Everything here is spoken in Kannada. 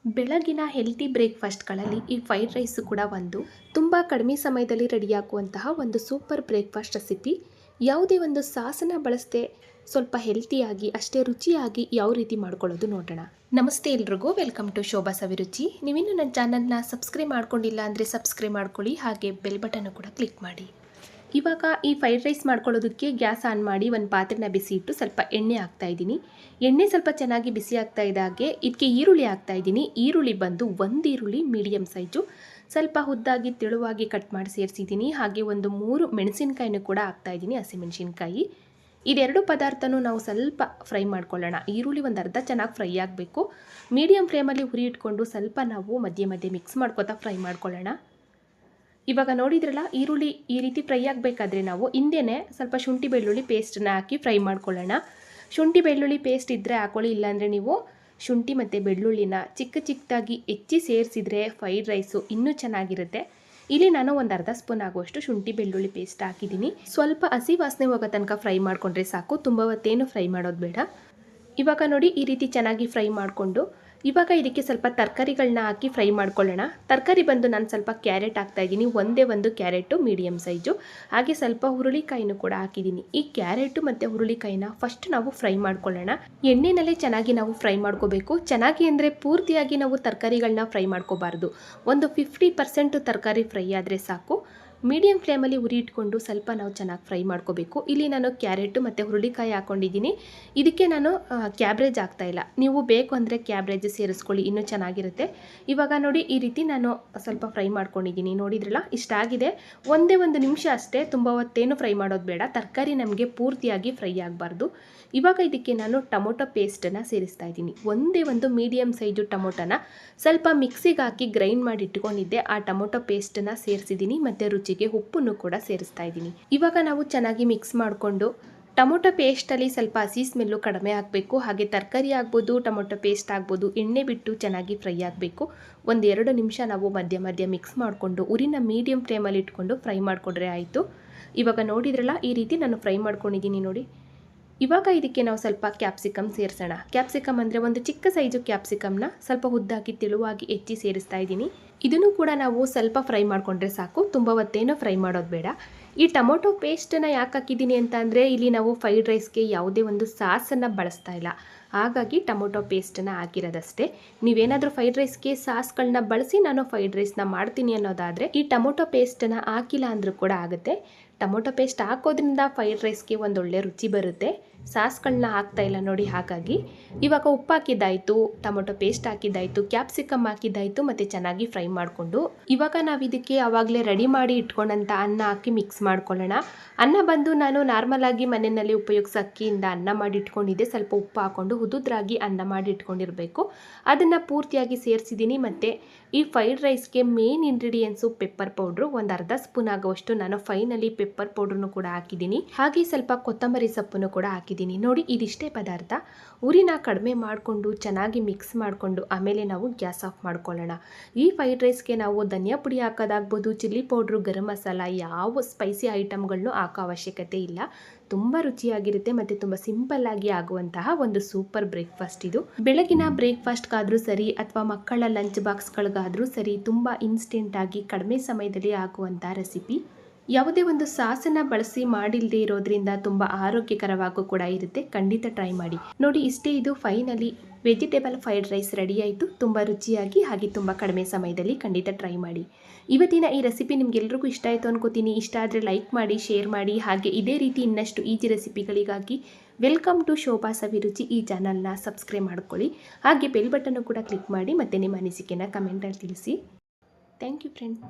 ಬೆಳಗಿನ ಹೆಲ್ತಿ ಬ್ರೇಕ್ಫಾಸ್ಟ್ಗಳಲ್ಲಿ ಈ ಫ್ರೈಡ್ ರೈಸು ಕೂಡ ಒಂದು ತುಂಬ ಕಡಿಮೆ ಸಮಯದಲ್ಲಿ ರೆಡಿಯಾಗುವಂತಹ ಒಂದು ಸೂಪರ್ ಬ್ರೇಕ್ಫಾಸ್ಟ್ ರೆಸಿಪಿ. ಯಾವುದೇ ಒಂದು ಸಾಸನ ಬಳಸದೆ ಸ್ವಲ್ಪ ಹೆಲ್ತಿಯಾಗಿ ಅಷ್ಟೇ ರುಚಿಯಾಗಿ ಯಾವ ರೀತಿ ಮಾಡ್ಕೊಳ್ಳೋದು ನೋಡೋಣ. ನಮಸ್ತೆ ಎಲ್ರಿಗೂ, ವೆಲ್ಕಮ್ ಟು ಶೋಭಾ ಸವಿರುಚಿ. ನೀವಿನ್ನೂ ನನ್ನ ಚಾನಲ್ನ ಸಬ್ಸ್ಕ್ರೈಬ್ ಮಾಡ್ಕೊಂಡಿಲ್ಲ ಅಂದರೆ ಸಬ್ಸ್ಕ್ರೈಬ್ ಮಾಡ್ಕೊಳ್ಳಿ, ಹಾಗೆ ಬೆಲ್ ಬಟನ್ ಕೂಡ ಕ್ಲಿಕ್ ಮಾಡಿ. ಇವಾಗ ಈ ಫ್ರೈಡ್ ರೈಸ್ ಮಾಡ್ಕೊಳ್ಳೋದಕ್ಕೆ ಗ್ಯಾಸ್ ಆನ್ ಮಾಡಿ ಒಂದು ಪಾತ್ರೆನ ಬಿಸಿ ಇಟ್ಟು ಸ್ವಲ್ಪ ಎಣ್ಣೆ ಹಾಕ್ತಾ ಇದ್ದೀನಿ. ಎಣ್ಣೆ ಸ್ವಲ್ಪ ಚೆನ್ನಾಗಿ ಬಿಸಿ ಆಗ್ತಾ ಇದ್ದಾಗೆ ಇದಕ್ಕೆ ಈರುಳ್ಳಿ ಹಾಕ್ತಾ ಇದ್ದೀನಿ. ಈರುಳ್ಳಿ ಬಂದು ಒಂದು ಈರುಳ್ಳಿ ಮೀಡಿಯಮ್ ಸೈಜು ಸ್ವಲ್ಪ ಉದ್ದಾಗಿ ತೆಳುವಾಗಿ ಕಟ್ ಮಾಡಿ ಸೇರಿಸಿದ್ದೀನಿ. ಹಾಗೆ ಒಂದು 3 ಮೆಣಸಿನಕಾಯಿನೂ ಕೂಡ ಹಾಕ್ತಾ ಇದ್ದೀನಿ, ಹಸಿಮೆಣಸಿನಕಾಯಿ. ಇದೆರಡು ಪದಾರ್ಥನೂ ನಾವು ಸ್ವಲ್ಪ ಫ್ರೈ ಮಾಡ್ಕೊಳ್ಳೋಣ. ಈರುಳ್ಳಿ ಒಂದು ಅರ್ಧ ಚೆನ್ನಾಗಿ ಫ್ರೈ ಆಗಬೇಕು. ಮೀಡಿಯಮ್ ಫ್ಲೇಮಲ್ಲಿ ಹುರಿ ಇಟ್ಕೊಂಡು ಸ್ವಲ್ಪ ನಾವು ಮಧ್ಯೆ ಮಧ್ಯೆ ಮಿಕ್ಸ್ ಮಾಡ್ಕೊತಾ ಫ್ರೈ ಮಾಡ್ಕೊಳ್ಳೋಣ. ಇವಾಗ ನೋಡಿದ್ರಲ್ಲ, ಈರುಳ್ಳಿ ಈ ರೀತಿ ಫ್ರೈ ಆಗಬೇಕಾದ್ರೆ ನಾವು ಹಿಂದೆನೇ ಸ್ವಲ್ಪ ಶುಂಠಿ ಬೆಳ್ಳುಳ್ಳಿ ಪೇಸ್ಟನ್ನ ಹಾಕಿ ಫ್ರೈ ಮಾಡ್ಕೊಳ್ಳೋಣ. ಶುಂಠಿ ಬೆಳ್ಳುಳ್ಳಿ ಪೇಸ್ಟ್ ಇದ್ದರೆ ಹಾಕೊಳ್ಳಿ, ಇಲ್ಲಾಂದರೆ ನೀವು ಶುಂಠಿ ಮತ್ತು ಬೆಳ್ಳುಳ್ಳಿನ ಚಿಕ್ಕದಾಗಿ ಹೆಚ್ಚಿ ಸೇರಿಸಿದ್ರೆ ಫ್ರೈಡ್ ರೈಸು ಇನ್ನೂ ಚೆನ್ನಾಗಿರುತ್ತೆ. ಇಲ್ಲಿ ನಾನು ಒಂದು ಅರ್ಧ ಸ್ಪೂನ್ ಆಗುವಷ್ಟು ಶುಂಠಿ ಬೆಳ್ಳುಳ್ಳಿ ಪೇಸ್ಟ್ ಹಾಕಿದ್ದೀನಿ. ಸ್ವಲ್ಪ ಹಸಿ ವಾಸನೆ ಹೋಗೋ ತನಕ ಫ್ರೈ ಮಾಡಿಕೊಂಡ್ರೆ ಸಾಕು, ತುಂಬ ಹೊತ್ತೇನು ಫ್ರೈ ಮಾಡೋದು ಬೇಡ. ಇವಾಗ ನೋಡಿ ಈ ರೀತಿ ಚೆನ್ನಾಗಿ ಫ್ರೈ ಮಾಡಿಕೊಂಡು ಇವಾಗ ಇದಕ್ಕೆ ಸ್ವಲ್ಪ ತರಕಾರಿಗಳನ್ನ ಹಾಕಿ ಫ್ರೈ ಮಾಡ್ಕೊಳ್ಳೋಣ. ತರಕಾರಿ ಬಂದು ನಾನು ಸ್ವಲ್ಪ ಕ್ಯಾರೆಟ್ ಹಾಕ್ತಾಯಿದ್ದೀನಿ, ಒಂದೇ ಒಂದು ಕ್ಯಾರೆಟು ಮೀಡಿಯಮ್ ಸೈಜು. ಹಾಗೆ ಸ್ವಲ್ಪ ಹುರುಳಿಕಾಯಿನೂ ಕೂಡ ಹಾಕಿದ್ದೀನಿ. ಈ ಕ್ಯಾರೆಟು ಮತ್ತು ಹುರುಳಿಕಾಯಿನ ಫಸ್ಟ್ ನಾವು ಫ್ರೈ ಮಾಡ್ಕೊಳ್ಳೋಣ. ಎಣ್ಣೆನಲ್ಲೇ ಚೆನ್ನಾಗಿ ನಾವು ಫ್ರೈ ಮಾಡ್ಕೋಬೇಕು. ಚೆನ್ನಾಗಿ ಅಂದರೆ ಪೂರ್ತಿಯಾಗಿ ನಾವು ತರಕಾರಿಗಳನ್ನ ಫ್ರೈ ಮಾಡ್ಕೋಬಾರ್ದು. ಒಂದು 50% ತರಕಾರಿ ಫ್ರೈ ಆದರೆ ಸಾಕು. ಮೀಡಿಯಮ್ ಫ್ಲೇಮಲ್ಲಿ ಉರಿ ಇಟ್ಕೊಂಡು ಸ್ವಲ್ಪ ನಾವು ಚೆನ್ನಾಗಿ ಫ್ರೈ ಮಾಡ್ಕೋಬೇಕು. ಇಲ್ಲಿ ನಾನು ಕ್ಯಾರೆಟು ಮತ್ತು ಹುರುಳಿಕಾಯಿ ಹಾಕ್ಕೊಂಡಿದ್ದೀನಿ. ಇದಕ್ಕೆ ನಾನು ಕ್ಯಾಬ್ರೇಜ್ ಹಾಕ್ತಾಯಿಲ್ಲ. ನೀವು ಬೇಕು ಅಂದರೆ ಕ್ಯಾಬ್ರೇಜ್ ಸೇರಿಸ್ಕೊಳ್ಳಿ, ಇನ್ನೂ ಚೆನ್ನಾಗಿರುತ್ತೆ. ಇವಾಗ ನೋಡಿ ಈ ರೀತಿ ನಾನು ಸ್ವಲ್ಪ ಫ್ರೈ ಮಾಡ್ಕೊಂಡಿದ್ದೀನಿ. ನೋಡಿದ್ರಲ್ಲ, ಇಷ್ಟಾಗಿದೆ. ಒಂದೇ ಒಂದು ನಿಮಿಷ ಅಷ್ಟೇ, ತುಂಬ ಹೊತ್ತೇನು ಫ್ರೈ ಮಾಡೋದು ಬೇಡ. ತರಕಾರಿ ನಮಗೆ ಪೂರ್ತಿಯಾಗಿ ಫ್ರೈ ಆಗಬಾರ್ದು. ಇವಾಗ ಇದಕ್ಕೆ ನಾನು ಟೊಮೊಟೊ ಪೇಸ್ಟನ್ನು ಸೇರಿಸ್ತಾ ಇದ್ದೀನಿ. ಒಂದೇ ಒಂದು ಮೀಡಿಯಮ್ ಸೈಜು ಟೊಮೊಟೊನ ಸ್ವಲ್ಪ ಮಿಕ್ಸಿಗೆ ಹಾಕಿ ಗ್ರೈಂಡ್ ಮಾಡಿ ಇಟ್ಕೊಂಡಿದ್ದೆ. ಆ ಟೊಮೊಟೊ ಪೇಸ್ಟನ್ನು ಸೇರಿಸಿದ್ದೀನಿ ಮತ್ತು ರುಚಿಗೆ ಉಪ್ಪನ್ನು ಕೂಡ ಸೇರಿಸ್ತಾ ಇದ್ದೀನಿ. ಇವಾಗ ನಾವು ಚೆನ್ನಾಗಿ ಮಿಕ್ಸ್ ಮಾಡಿಕೊಂಡು ಟೊಮೊಟೊ ಪೇಸ್ಟಲ್ಲಿ ಸ್ವಲ್ಪ ಹಸಿ ಸ್ಮೆಲ್ಲು ಕಡಿಮೆ ಆಗಬೇಕು. ಹಾಗೆ ತರಕಾರಿ ಆಗ್ಬೋದು, ಟೊಮೊಟೊ ಪೇಸ್ಟ್ ಆಗ್ಬೋದು, ಎಣ್ಣೆ ಬಿಟ್ಟು ಚೆನ್ನಾಗಿ ಫ್ರೈ ಆಗಬೇಕು. ಒಂದು 2 ನಿಮಿಷ ನಾವು ಮಧ್ಯ ಮಿಕ್ಸ್ ಮಾಡಿಕೊಂಡು ಉರಿನ ಮೀಡಿಯಮ್ ಫ್ಲೇಮಲ್ಲಿ ಇಟ್ಕೊಂಡು ಫ್ರೈ ಮಾಡಿಕೊಂಡ್ರೆ ಆಯಿತು. ಇವಾಗ ನೋಡಿದ್ರಲ್ಲ, ಈ ರೀತಿ ನಾನು ಫ್ರೈ ಮಾಡ್ಕೊಂಡಿದ್ದೀನಿ ನೋಡಿ. ಇವಾಗ ಇದಕ್ಕೆ ನಾವು ಸ್ವಲ್ಪ ಕ್ಯಾಪ್ಸಿಕಮ್ ಸೇರಿಸೋಣ. ಕ್ಯಾಪ್ಸಿಕಮ್ ಅಂದರೆ ಒಂದು ಚಿಕ್ಕ ಸೈಜು ಕ್ಯಾಪ್ಸಿಕಮ್ನ ಸ್ವಲ್ಪ ಉದ್ದಾಗಿ ತೆಳುವಾಗಿ ಹೆಚ್ಚಿ ಸೇರಿಸ್ತಾ ಇದ್ದೀನಿ. ಇದನ್ನು ಕೂಡ ನಾವು ಸ್ವಲ್ಪ ಫ್ರೈ ಮಾಡಿಕೊಂಡ್ರೆ ಸಾಕು, ತುಂಬ ಹೊತ್ತೇನೋ ಫ್ರೈ ಮಾಡೋದು ಬೇಡ. ಈ ಟೊಮೊಟೊ ಪೇಸ್ಟನ್ನು ಯಾಕೆ ಹಾಕಿದ್ದೀನಿ ಅಂತ ಅಂದರೆ, ಇಲ್ಲಿ ನಾವು ಫ್ರೈಡ್ ರೈಸ್ಗೆ ಯಾವುದೇ ಒಂದು ಸಾಸನ್ನು ಬಳಸ್ತಾ ಇಲ್ಲ, ಹಾಗಾಗಿ ಟೊಮೊಟೊ ಪೇಸ್ಟನ್ನು ಹಾಕಿರೋದಷ್ಟೇ. ನೀವೇನಾದರೂ ಫ್ರೈಡ್ ರೈಸ್ಗೆ ಸಾಸ್ಗಳನ್ನ ಬಳಸಿ ನಾನು ಫ್ರೈಡ್ ರೈಸ್ನ ಮಾಡ್ತೀನಿ ಅನ್ನೋದಾದರೆ ಈ ಟೊಮೊಟೊ ಪೇಸ್ಟನ್ನು ಹಾಕಿಲ್ಲ ಅಂದರೂ ಕೂಡ ಆಗುತ್ತೆ. ಟೊಮೊಟೊ ಪೇಸ್ಟ್ ಹಾಕೋದ್ರಿಂದ ಫ್ರೈಡ್ ರೈಸ್ಗೆ ಒಂದೊಳ್ಳೆ ರುಚಿ ಬರುತ್ತೆ. ಸಾಸ್ಗಳನ್ನ ಹಾಕ್ತಾ ಇಲ್ಲ ನೋಡಿ, ಹಾಗಾಗಿ ಇವಾಗ ಉಪ್ಪು ಹಾಕಿದ್ದಾಯಿತು, ಟೊಮೊಟೊ ಪೇಸ್ಟ್ ಹಾಕಿದ್ದಾಯಿತು, ಕ್ಯಾಪ್ಸಿಕಮ್ ಹಾಕಿದ್ದಾಯಿತು ಮತ್ತು ಚೆನ್ನಾಗಿ ಫ್ರೈ ಮಾಡಿಕೊಂಡು ಇವಾಗ ನಾವು ಇದಕ್ಕೆ ಆವಾಗಲೇ ರೆಡಿ ಮಾಡಿ ಇಟ್ಕೊಂಡಂಥ ಅನ್ನ ಹಾಕಿ ಮಿಕ್ಸ್ ಮಾಡ್ಕೊಳ್ಳೋಣ. ಅನ್ನ ಬಂದು ನಾನು ನಾರ್ಮಲಾಗಿ ಮನೆಯಲ್ಲಿ ಉಪಯೋಗಿಸೋ ಅಕ್ಕಿಯಿಂದ ಅನ್ನ ಮಾಡಿ ಇಟ್ಕೊಂಡಿದ್ದೆ. ಸ್ವಲ್ಪ ಉಪ್ಪು ಹಾಕ್ಕೊಂಡು ಉದುದ್ರಾಗಿ ಅನ್ನ ಮಾಡಿ ಇಟ್ಕೊಂಡಿರಬೇಕು. ಅದನ್ನು ಪೂರ್ತಿಯಾಗಿ ಸೇರಿಸಿದ್ದೀನಿ. ಮತ್ತು ಈ ಫ್ರೈಡ್ ರೈಸ್ಗೆ ಮೇನ್ ಇಂಗ್ರೀಡಿಯೆಂಟ್ಸು ಪೆಪ್ಪರ್ ಪೌಡ್ರು. ಒಂದು ಅರ್ಧ ಸ್ಪೂನ್ ಆಗುವಷ್ಟು ನಾನು ಫೈನಲಿ ಪೆಪ್ಪರ್ ಪೌಡ್ರನ್ನು ಕೂಡ ಹಾಕಿದ್ದೀನಿ. ಹಾಗೆ ಸ್ವಲ್ಪ ಕೊತ್ತಂಬರಿ ಸೊಪ್ಪನ್ನು ಕೂಡ ಹಾಕಿದ್ದೀನಿ. ನೋಡಿ, ಇದಿಷ್ಟೇ ಪದಾರ್ಥ. ಉರಿನ ಕಡಿಮೆ ಮಾಡಿಕೊಂಡು ಚೆನ್ನಾಗಿ ಮಿಕ್ಸ್ ಮಾಡಿಕೊಂಡು ಆಮೇಲೆ ನಾವು ಗ್ಯಾಸ್ ಆಫ್ ಮಾಡ್ಕೊಳ್ಳೋಣ. ಈ ಫ್ರೈಡ್ ರೈಸ್ಗೆ ನಾವು ಧನಿಯಾ ಪುಡಿ ಹಾಕೋದಾಗ್ಬೋದು, ಚಿಲ್ಲಿ ಪೌಡ್ರು, ಗರಂ ಮಸಾಲ, ಯಾವ ಸ್ಪೈಸಿ ಐಟಮ್ಗಳನ್ನು ಹಾಕೋ ಅವಶ್ಯಕತೆ ಇಲ್ಲ. ತುಂಬ ರುಚಿಯಾಗಿರುತ್ತೆ ಮತ್ತು ತುಂಬ ಸಿಂಪಲ್ಲಾಗಿ ಆಗುವಂತಹ ಒಂದು ಸೂಪರ್ ಬ್ರೇಕ್ಫಾಸ್ಟ್ ಇದು. ಬೆಳಗಿನ ಬ್ರೇಕ್ಫಾಸ್ಟ್ಗಾದರೂ ಸರಿ ಅಥವಾ ಮಕ್ಕಳ ಲಂಚ್ ಬಾಕ್ಸ್ಗಳಿಗಾದರೂ ಸರಿ, ತುಂಬ ಇನ್ಸ್ಟೆಂಟಾಗಿ ಕಡಿಮೆ ಸಮಯದಲ್ಲಿ ಆಗುವಂಥ ರೆಸಿಪಿ. ಯಾವುದೇ ಒಂದು ಸಾಸನ್ನು ಬಳಸಿ ಮಾಡಿಲ್ಲದೆ ಇರೋದ್ರಿಂದ ತುಂಬ ಆರೋಗ್ಯಕರವಾಗೂ ಕೂಡ ಇರುತ್ತೆ. ಖಂಡಿತ ಟ್ರೈ ಮಾಡಿ ನೋಡಿ. ಇಷ್ಟೇ, ಇದು finally vegetable fried rice ready ಆಯಿತು. ತುಂಬ ರುಚಿಯಾಗಿ ಹಾಗೆ ತುಂಬ ಕಡಿಮೆ ಸಮಯದಲ್ಲಿ. ಖಂಡಿತ ಟ್ರೈ ಮಾಡಿ. ಇವತ್ತಿನ ಈ ರೆಸಿಪಿ ನಿಮಗೆಲ್ರಿಗೂ ಇಷ್ಟ ಆಯಿತು ಅನ್ಕೋತೀನಿ. ಇಷ್ಟ ಆದರೆ ಲೈಕ್ ಮಾಡಿ, ಶೇರ್ ಮಾಡಿ. ಹಾಗೆ ಇದೇ ರೀತಿ ಇನ್ನಷ್ಟು ಈಜಿ ರೆಸಿಪಿಗಳಿಗಾಗಿ ವೆಲ್ಕಮ್ ಟು ಶೋಭಾ ಸವಿರುಚಿ ಈ ಚಾನಲ್ನ ಸಬ್ಸ್ಕ್ರೈಬ್ ಮಾಡ್ಕೊಳ್ಳಿ. ಹಾಗೆ ಬೆಲ್ ಬಟನ್ನು ಕೂಡ ಕ್ಲಿಕ್ ಮಾಡಿ ಮತ್ತು ನಿಮ್ಮ ಅನಿಸಿಕೆನ ಕಮೆಂಟಲ್ಲಿ ತಿಳಿಸಿ. Thank you friends.